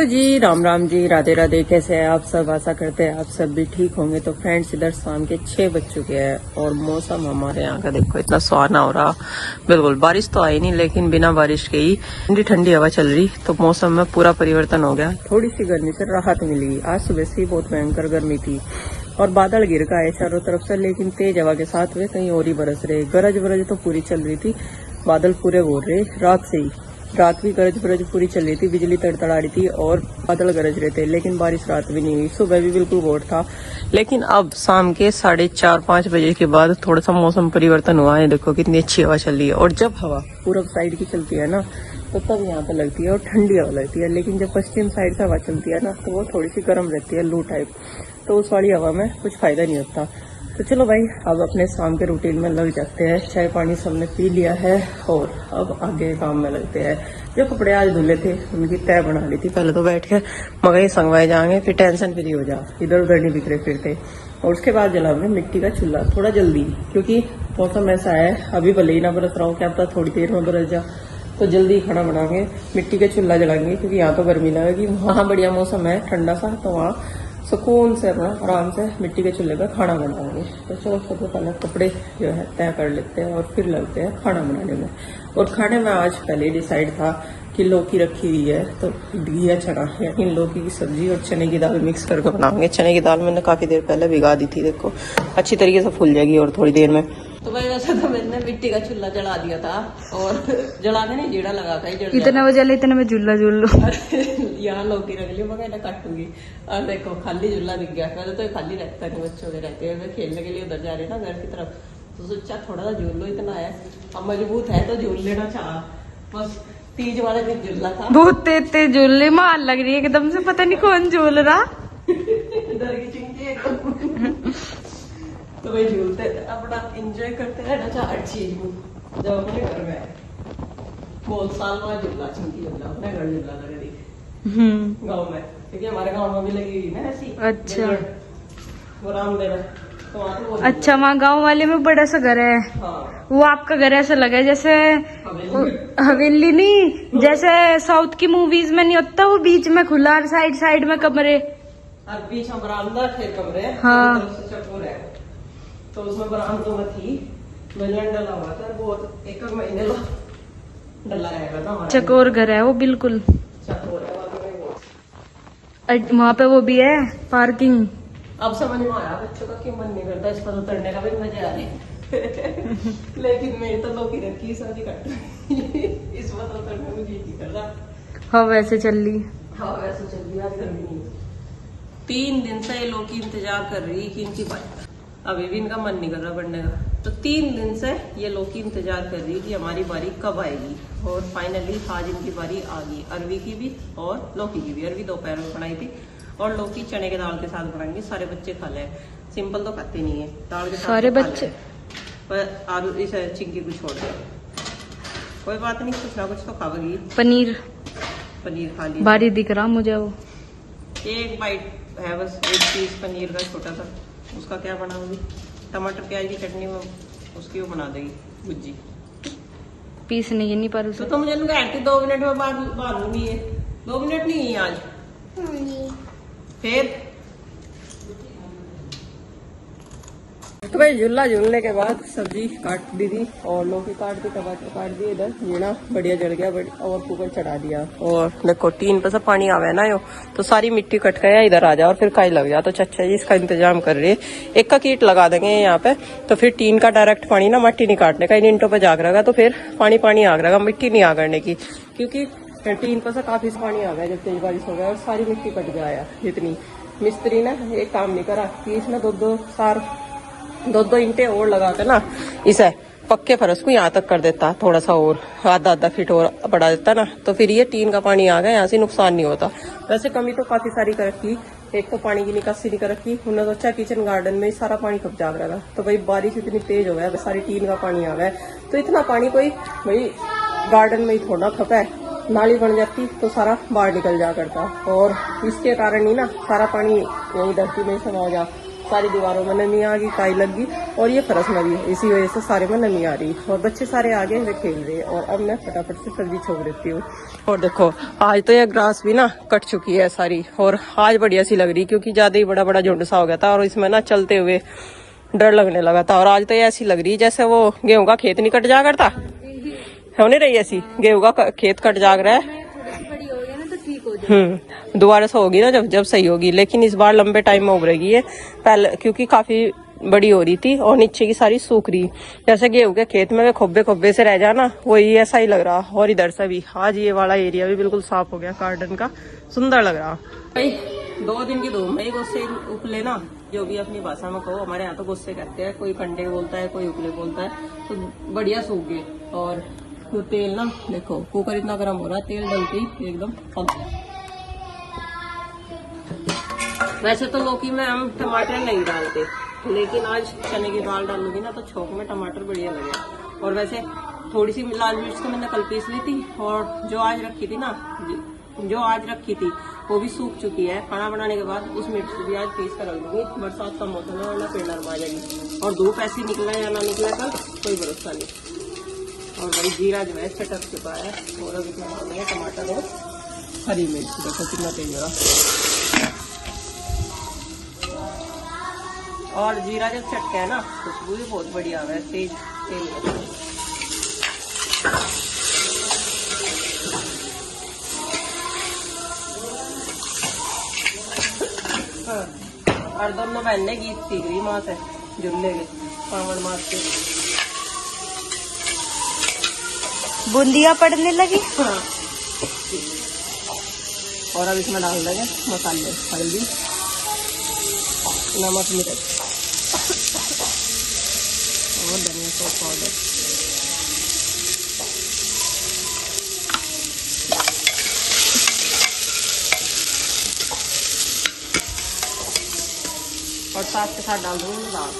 Hello जी, राम राम जी, राधे राधे। कैसे हैं आप सब? आशा करते हैं आप सब भी ठीक होंगे। तो फ्रेंड्स, इधर शाम के 6 बज चुके हैं और मौसम हमारे यहाँ का देखो इतना सुहाना हो रहा। बिल्कुल बारिश तो आई नहीं, लेकिन बिना बारिश के ही ठंडी ठंडी हवा चल रही, तो मौसम में पूरा परिवर्तन हो गया। थोड़ी सी गर्मी से राहत मिली। आज सुबह से ही बहुत भयंकर गर्मी थी और बादल गिर का है चारों तरफ से, लेकिन तेज हवा के साथ वे कहीं और ही बरस रहे। गरज तो पूरी चल रही थी, बादल पूरे बोल रहे रात से ही। रात भी गरज पूरी चल रही थी, बिजली तड़तड़ा रही थी और बादल गरज रहे थे, लेकिन बारिश रात भी नहीं हुई। सुबह भी बिल्कुल बोर्ड था, लेकिन अब शाम के 4:30-5 बजे के बाद थोड़ा सा मौसम परिवर्तन हुआ है। देखो कितनी अच्छी हवा चल रही है। और जब हवा पूरब साइड की चलती है ना, तो तब यहाँ पे लगती है और ठंडी हवा लगती है। लेकिन जब पश्चिम साइड से हवा चलती है ना, तो वो थोड़ी सी गर्म रहती है, लू टाइप। तो उस वाली हवा में कुछ फायदा नहीं होता। तो चलो भाई, अब अपने शाम के रूटीन में लग जाते हैं। चाय पानी सबने पी लिया है और अब आगे काम में लगते हैं। जो कपड़े आज धुले थे उनकी तय बना ली थी। पहले तो बैठ के मगर संगवाए जाएंगे, फिर टेंशन फ्री हो जा, इधर उधर नहीं बिखरे फिरते। और उसके बाद जलाओगे मिट्टी का चूल्हा थोड़ा जल्दी, क्योंकि मौसम ऐसा है, अभी भले ही ना बरस रहा हो, क्या पता थोड़ी देर में बरस जा। तो जल्दी खाना बनाएंगे, मिट्टी का चूल्हा जलाएंगे, क्योंकि यहाँ तो गर्मी लगेगी। वहाँ बढ़िया मौसम है ठंडा सा, तो वहाँ सुकून से अपना आराम से मिट्टी के चूल्हे पर खाना बनाएंगे। तो चलो सबसे पहले कपड़े जो है तय कर लेते हैं और फिर लगते हैं खाना बनाने में। और खाने में आज पहले डिसाइड था कि लौकी रखी हुई है, तो घिया चना यानी लौकी की सब्जी और चने की दाल मिक्स करके बनाएंगे। चने की दाल मैंने काफी देर पहले भिगा दी थी, देखो अच्छी तरीके से फूल जाएगी और थोड़ी देर में। तो भाई वैसे तो मैंने मिट्टी का चूल्हा जला दिया था और जलाने नहीं जीड़ा लगा था। इतना बजे इतने में झूला झूल लो। यहाँ लौकी रख ली, मैं काटूंगी। और देखो खाली झूला दिख गया। पहले तो खाली रहता नहीं, बच्चों के रहते हैं खेलने के लिए उधर जा रहे ना घर की तरफ, तो सोचा थोड़ा सा झूल लो। इतना है अब मजबूत है तो झूल लेना चाह। बस तीज वाले दिन झूला था, बहुत तेज झूलने मार लग रही है एकदम से, पता नहीं कौन झूल रहा। डर की चिंकी एकदम। तो वही झूलते अपना एंजॉय करते रहना चाह हर चीज को। जब अपने घर में बहुत साल बाद झूला, चिंकी झूला अपने घर झूला लगा रही गाँव में, क्योंकि हमारे गाँव में भी लगी हुई ना ऐसी। अच्छा, वो रामदेव है तो वहाँ। अच्छा, वहाँ गाँव वाले में बड़ा सा घर है। हाँ। वो आपका घर ऐसा लगा है जैसे हवेली नहीं, जैसे साउथ की मूवीज में नहीं होता वो बीच में खुला, साइड साइड में कमरे, और बीच में बरामदा, फिर कमरे। हाँ। चकोर है, तो उसमें बरामदों में थी मिलन डला हुआ था, बहुत एक महीने डला रहेगा ना। चकोर घर है वो, बिल्कुल चकोर है वहाँ पे वो भी है पार्किंग। अब समझ में आया बच्चों का क्यों मन नहीं करता इस पर उतरने का भी मजा आ रही। लेकिन मेरी तो लौकी रखी शादी कट इस पर उतरने में जी नहीं कर रहा। हाँ वैसे चल रही। हाँ वैसे चल रही, आज गर्मी नहीं। 3 दिन से ये लोग इंतजार कर रही कि इनकी बात, अभी भी इनका मन नहीं कर रहा बढ़ने का। तो 3 दिन से ये लोग इंतजार कर रही कि हमारी बारी कब आएगी। और फाइनली आज इनकी बारी आ गई, अरवी की भी और लौकी की भी। अरवी दोपहर में बनाई थी और लौकी चने के दाल के साथ बनाएंगे। सारे बच्चे खा ले, सिंपल तो खाते नहीं है, दाल के साथ सारे बच्चे, पर आलू इस चिंकी को छोड़ दे। कोई बात नहीं, कुछ ना कुछ तो खावेगी। पनीर खा ली, भारी दिख रहा मुझे वो। एक बाइट है बस, एक पीस पनीर का छोटा सा, उसका क्या बनाऊंगी? टमाटर प्याज की चटनी में उसकी वो बना देगी भुज्जी। पीस नहीं पर उसे तो मुझे 2 मिनट में बांधूंगी ये। 2 मिनट नहीं है आज। फिर तो भाई झूला झूलने के बाद सब्जी काट दी थी और लौकी काट दी, टमाटर काट दिए, इधर जीना बढ़िया जल गया और कुकर चढ़ा दिया। और देखो 3 पे से पानी आवे ना, यो तो सारी मिट्टी कट गया, इधर आ जा और फिर काई लग जा। तो चाचा जी इसका इंतजाम कर रहे हैं। एक का कीट लगा देंगे यहाँ पे, तो फिर 3 का डायरेक्ट पानी ना, मट्टी नहीं काटने का, इन इंटों पे जाग रहेगा, तो फिर पानी आग रहेगा, मिट्टी नहीं आगरने की। क्योंकि 3 पे से काफी पानी आ गया जब तेज बारिश हो गया और सारी मिट्टी कट गया। जितनी मिस्त्री ने एक काम नहीं करा कि इसमें 2 ईंटें और लगा के ना इसे पक्के फरस को यहाँ तक कर देता, थोड़ा सा और आधा फीट और बढ़ा देता ना, तो फिर ये 3 का पानी आ गया, यहाँ से नुकसान नहीं होता। वैसे कमी तो काफी सारी कर रखी, एक तो पानी की निकासी नहीं कर रखी। उन्होंने सोचा किचन गार्डन में सारा पानी कब जाग रहा था, तो भाई बारिश इतनी तेज हो गया, सारी 3 का पानी आ गया। तो इतना पानी कोई भाई गार्डन में ही थोड़ा खपा है, नाली बन जाती तो सारा बाहर निकल जा करता। और इसके कारण ही ना सारा पानी यही धरती में समा जा, सारी दीवारों में नमी आ गई, काई लग गई और ये फरस में भी, इसी वजह से सारे में नमी आ रही और बच्चे सारे आगे वे खेल रहे हैं। और अब मैं फटाफट से सब्जी छोड़ देती हूँ। और देखो आज तो ये ग्रास भी ना कट चुकी है सारी, और आज बढ़िया सी लग रही क्योंकि ज्यादा ही बड़ा बड़ा झुंड सा हो गया था और इसमें ना चलते हुए डर लगने लगा था। और आज तो ये ऐसी लग रही जैसे वो गेहूं का खेत नहीं कट जा करता, होने रही ऐसी, गेहूं का खेत कट जाग रहा है। दोबारा से होगी ना जब सही होगी, लेकिन इस बार लंबे टाइम में उभरेगी है पहले, क्योंकि काफी बड़ी हो रही थी और नीचे की सारी सूख रही, जैसे गेहूं के खेत में वे खोबे खोबे से रह जाना, वही ऐसा ही लग रहा। और इधर से भी आज ये वाला एरिया भी बिल्कुल साफ हो गया, गार्डन का सुंदर लग रहा। भाई 2 दिन की धूम में गुस्से उपले ना, जो भी अपनी भाषा में कहो, हमारे यहाँ तो गुस्से कहते हैं, कोई कंडे बोलता है, कोई उपले बोलता है, तो बढ़िया सूख गए। और तो तेल ना देखो कुकर इतना गर्म हो रहा है, तेल डलते ही एकदम कम। वैसे तो लौकी में हम टमाटर नहीं डालते, लेकिन आज चने की दाल डालूंगी ना तो छोंक में टमाटर बढ़िया लगेगा। और वैसे थोड़ी सी लाल मिर्च तो मैंने कल पीस ली थी, और जो आज रखी थी वो भी सूख चुकी है। खाना बनाने के बाद उस मिर्च को भी आज पीस कर रख दूंगी। बरसात का मौसम है वरना पेड़ नरम आ जाएगी, और धूप ऐसी निकला या ना निकला कल कोई भरोसा नहीं। और भाई जीरा जो है चटक चुका है, और अब इसमें डालेंगे टमाटर और हरी मिर्च। देखो कितना तेज हो रहा, और जीरा जब चटका है ना खुशबू भी बहुत बढ़िया है, तेज तेल। और दोनों बहन ने गीत सीख रही माँ से, जुल्ले के पावन मास के बूंदिया पड़ने लगी। हाँ। और अब इसमें डाल देंगे मसाले, हल्दी, नमक, मिर्च और धनिया सॉस पाउडर। और साथ के साथ डाल दूंगी दाल।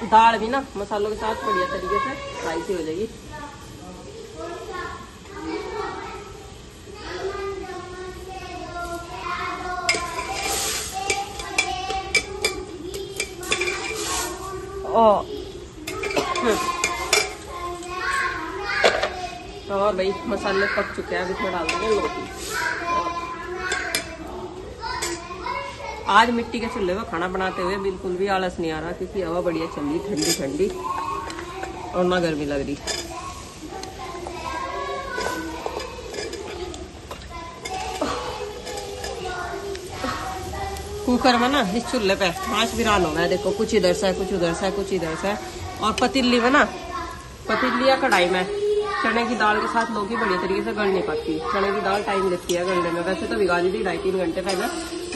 दाल भी ना मसालों के साथ बढ़िया तरीके से फ्राई सी हो जाएगी। और भाई मसाले पक चुके हैं, अब इसमें डाल देंगे लौकी। आज मिट्टी के चूल्हे पर खाना बनाते हुए बिल्कुल भी आलस नहीं आ रहा, क्योंकि हवा बढ़िया चल रही, ठंडी ठंडी, और ना गर्मी लग रही। कुकर में ना इस चूल्हे पे 5 विरान हो गया, देखो कुछ इधर से है, कुछ उधर से है, कुछ इधर से है। और पतीली में ना, पतीली या कढ़ाई में चने की दाल के साथ लौकी बढ़िया तरीके से गल नहीं पाती। चने की दाल टाइम लगती है गलने में, वैसे तो भिगा दी थी 2.5-3 घंटे पहले,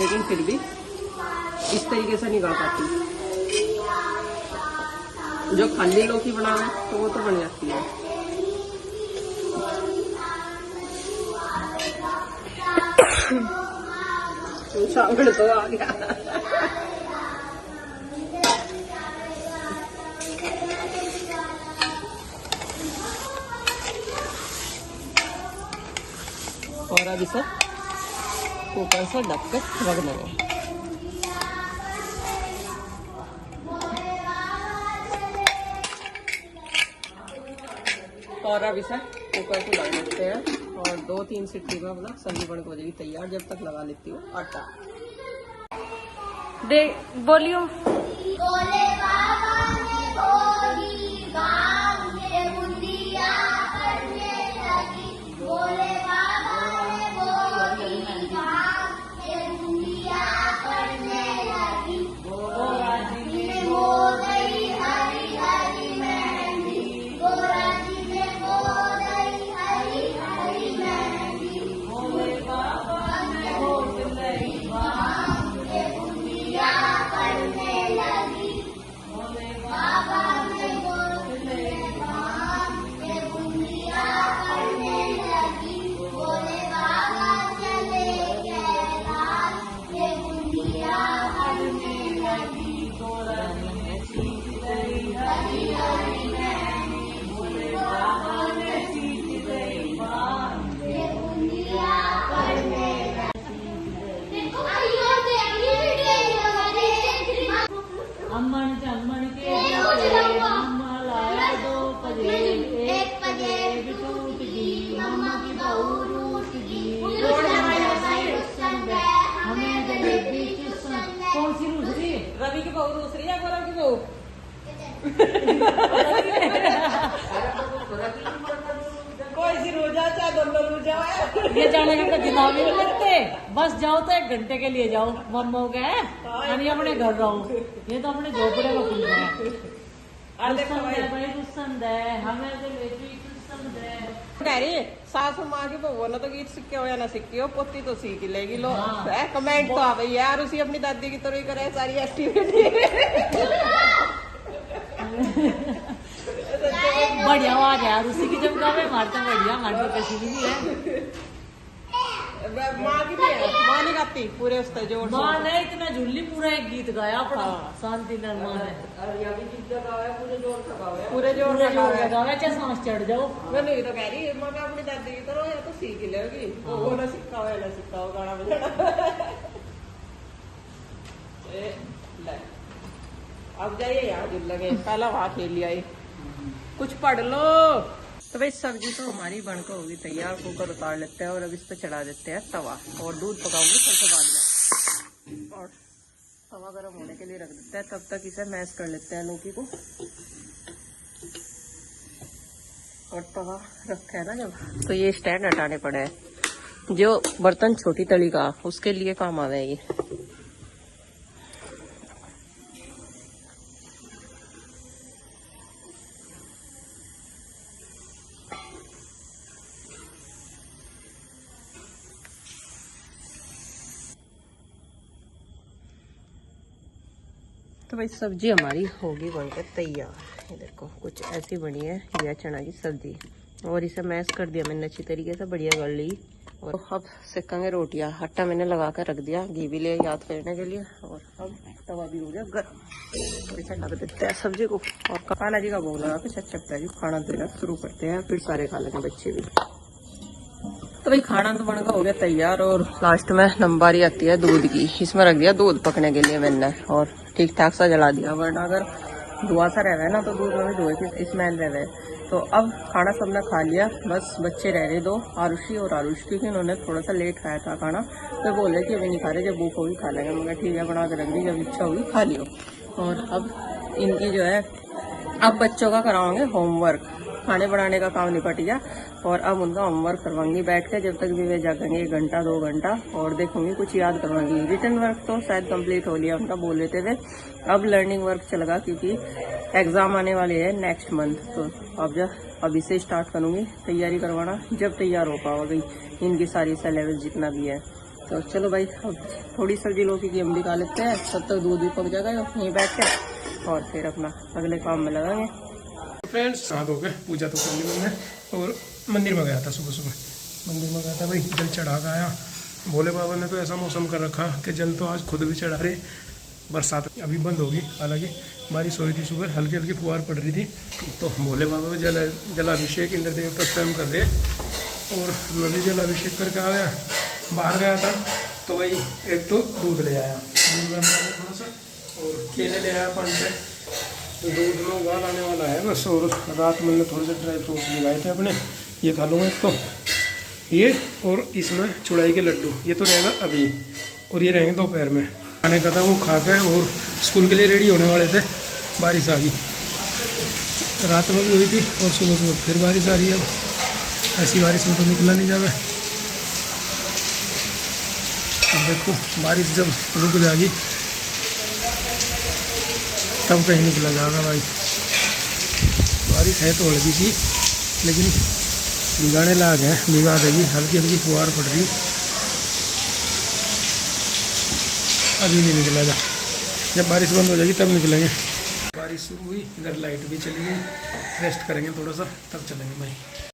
लेकिन फिर भी इस तरीके से नहीं गल पाती। जो खाली लौकी बनावे तो वो तो बन जाती है। सांभर तो आ गया। और अब इसे कुकर से ढक कर रख देंगे। और अब इसे कुकर को डाल देते हैं, और 2-3 सीटी में अपना सब्जी बन हो जाएगी तैयार। जब तक लगा लेती हूँ आटा। दे बोलियो। ये जाने का दिमाग भी नहीं लगते, बस जाओ तो 1 घंटे के लिए जाओ, मम्मो के यानी अपने घर रहो। ये तो अपने झोपड़े में खुल गए। भाई पसंद है हमें तो पसंद है। कह रही सासू माँ की बहू ना तो गीत सीखे हो या ना सीखे हो, पोती तो सीख ही लेगी। लो कमेंट तो आ गई यार, उसी अपनी दादी की तरह ही करे सारी एक्टिविटी। बढ़िया आवाज है यार उसी की, जब गावे हमारे तो बढ़िया, हमारे तो किसी भी है। माँ की भी है, माँ नहीं गाती पूरे उससे जोर माँ ने इतना झुल्ली पूरा एक गीत गाया अपना। शांति नरमा ने पूरे जोर से गावे, चाहे सांस चढ़ जाओ। मैं नहीं तो कह रही माँ अपनी दादी की तरह या तो सीख ही लेगी, वो ना सीखा हो या ना सीखा हो गाना बजाना। अब जाइए यार दिल लगे, पहला वहां खेल लिया ये, कुछ पढ़ लो। तो भाई सब्जी तो हमारी बनकर होगी तैयार, कुकर उतार लेते हैं और अब इस पे चढ़ा देते हैं तवा, और दूध पकाऊंगी सबसे बाद में, और तवा गर्म होने के लिए रख देते हैं। तब तक इसे मैश कर लेते हैं लौकी को। और तवा रखा है ना जब, तो ये स्टैंड हटाने पड़े हैं, जो बर्तन छोटी तली का उसके लिए काम आवे ये। तो भाई सब्जी हमारी होगी बनकर तैयार। ये देखो कुछ ऐसी बनी है, यह चना की सब्जी, और इसे मैश कर दिया मैंने अच्छी तरीके से, बढ़िया कर ली। और अब सेकेंगे रोटियां, आटा मैंने लगा कर रख दिया, घी भी ले याद करने के लिए, और अब तवा भी हो गया गर्म, तो इसे ढक देते हैं सब्जी को। और काला जी का भोग लगा के चक्कर जी खाना देना शुरू करते हैं, फिर सारे खा लेंगे बच्चे भी। तो भाई खाना तो बनकर हो गया तैयार, और लास्ट में नंबारी आती है दूध की, इसमें रख दिया दूध पकने के लिए मैंने, और ठीक ठाक सा जला दिया, वरना अगर धुआं सा रहे ना तो दूध में भी धुएं की स्मेल रहे। तो अब खाना सबने खा लिया, बस बच्चे रह रहे 2, आरुषि और आरुष, क्योंकि उन्होंने थोड़ा सा लेट खाया था खाना, तो बोले कि अभी नहीं खा रहे, जब भूख होगी खा लेंगे। मैं ठीक है बना के रख दी, जब इच्छा होगी खा लियो। और अब इनकी जो है, अब बच्चों का कराओगे होमवर्क, खाने बनाने का काम निपट गया, और अब उनका होमवर्क करवाऊंगी बैठ के, जब तक भी वे जागेंगे 1 घंटा 2 घंटा, और देखूंगी कुछ याद करवाऊंगी। रिटर्न वर्क तो शायद कंप्लीट हो लिया उनका, बोल लेते थे। अब लर्निंग वर्क चलेगा, क्योंकि एग्जाम आने वाले हैं नेक्स्ट मंथ, तो अब अभी से स्टार्ट करूंगी तैयारी करवाना, जब तैयार हो पाओगी इनकी सारी सिलेबस जितना भी है। तो चलो भाई अब थोड़ी सब्जी लौकी की हम निकाल लेते हैं, तब तक दूध भी पक जाएगा यहीं बैठ के, और फिर अपना अगले काम में लगाएंगे। फ्रेंड्स हाथ धो के पूजा तो कर ली मैंने, और मंदिर में गया था सुबह सुबह, मंदिर में गया था भाई, जल चढ़ा के आया। भोले बाबा ने तो ऐसा मौसम कर रखा कि जल तो आज खुद भी चढ़ा रहे। बरसात अभी बंद होगी, हालांकि बारिश हो रही थी सुबह, हल्की हल्की फुहार पड़ रही थी। तो भोले बाबा में जलाभिषेक इंद्र देवता स्वयं कर रहे, और मैं भी जलाभिषेक करके आ गया। बाहर गया था तो भाई एक तो दूध ले आया, दूध में थोड़ा सा, और केले ले आया 5 से। तो दूध में उबाल आने वाला है बस, और रात मैंने थोड़े से ड्राई फ्रूट्स लगाए थे अपने, ये खा लूँगा एक तो ये, और इसमें चुड़ाई के लड्डू, ये तो रहेगा अभी, और ये रहेंगे दोपहर में। खाने का था वो खा के, और स्कूल के लिए रेडी होने वाले थे, बारिश आ गई। रात में भी हुई थी, और सुबह सुबह फिर बारिश आ रही है। अब ऐसी बारिश में तो निकला नहीं जाएगा। अब देखो बारिश जब रुक जाएगी तब कहीं निकला जाएगा भाई। बारिश है तो हल्की सी, लेकिन भिगाने लायक है, भिगा देगी, हल्की हल्की फुहार पड़ रही। अभी नहीं निकला जा, जब बारिश बंद हो जाएगी तब निकलेंगे। बारिश शुरू हुई, इधर लाइट भी चली गई, रेस्ट करेंगे थोड़ा सा, तब चलेंगे भाई।